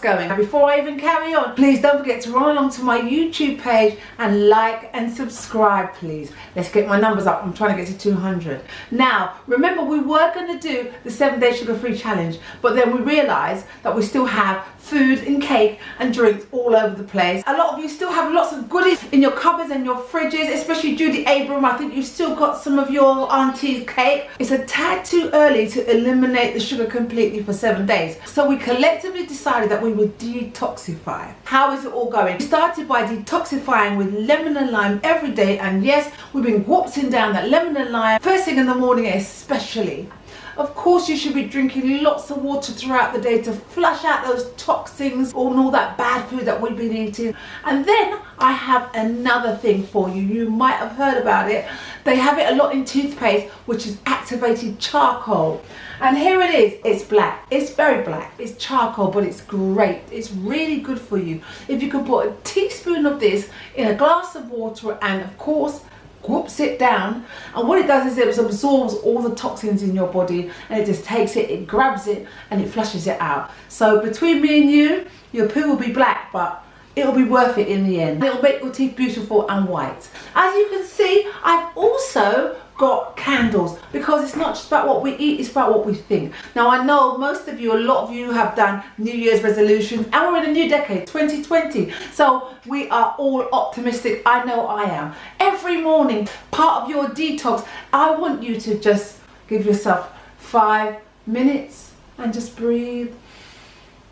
detox going. And before I even carry on, please don't forget to run along to my YouTube page and like and subscribe, please. Let's get my numbers up. I'm trying to get to 200. Now, remember we were going to do the 7-day sugar-free challenge, but then we realized that we still have food and cake and drinks all over the place. A lot of you still have lots of goodies in your cupboards and your fridges, especially Judy Abram. I think you've still got some of your auntie's cake. It's a tad too early to eliminate the sugar completely for 7 days. So we collectively decided that we would detoxify. How is it all going? We started by detoxifying with lemon and lime every day, and yes, we've been whooping down that lemon and lime first thing in the morning especially. Of course, you should be drinking lots of water throughout the day to flush out those toxins and all that bad food that we've been eating. And then I have another thing for you. You might have heard about it. They have it a lot in toothpaste, which is activated charcoal. And here it is. It's black. It's very black. It's charcoal, but it's great. It's really good for you. If you can put a teaspoon of this in a glass of water and, of course, whoops it down, and what it does is it absorbs all the toxins in your body, and it just takes it, it grabs it, and it flushes it out. So between me and you, your poo will be black, but it'll be worth it in the end. It'll make your teeth beautiful and white. As you can see, I've also got candles, because it's not just about what we eat, it's about what we think. Now I know most of you, a lot of you have done New Year's resolutions, and we're in a new decade, 2020, so we are all optimistic. I know I am. Every morning, part of your detox, I want you to just give yourself 5 minutes and just breathe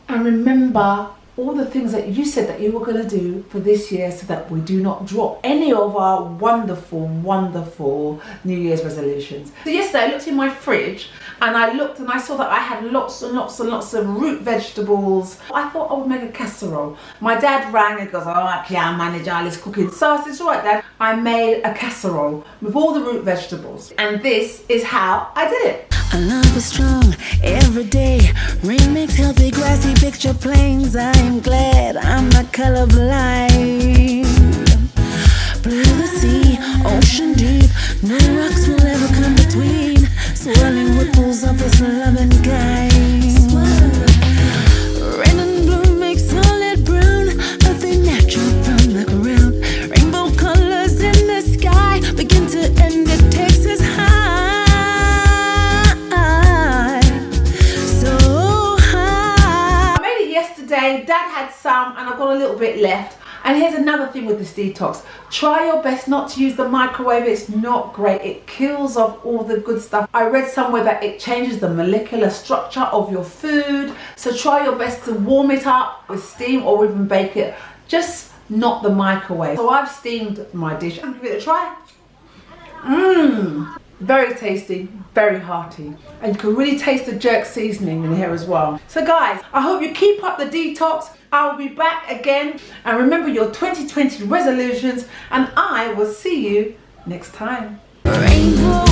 and remember all the things that you said that you were going to do for this year, so that we do not drop any of our wonderful, wonderful New Year's resolutions. So yesterday I looked in my fridge and I looked and I saw that I had lots and lots and lots of root vegetables. I thought I would make a casserole. My dad rang and goes, oh, I can't manage all this cooking. So I said, it's all right, Dad. I made a casserole with all the root vegetables. And this is how I did it. I love is strong every day. Remix healthy, grassy picture plains. I am glad I'm not colorblind. Blue the sea, ocean deep. No rocks will ever come between. Swirling ripples of this loving kind. Red and blue make solid brown. Earthy natural from the ground. Rainbow colors in the sky. Begin to end, it takes us high. Dad had some and I've got a little bit left. And here's another thing with this detox. Try your best not to use the microwave. It's not great. It kills off all the good stuff. I read somewhere that it changes the molecular structure of your food. So try your best to warm it up with steam or even bake it. Just not the microwave. So I've steamed my dish. I'll give it a try. Very tasty, very hearty, and you can really taste the jerk seasoning in here as well. So guys, I hope you keep up the detox. I'll be back again, and remember your 2020 resolutions, and I will see you next time. Rainbow.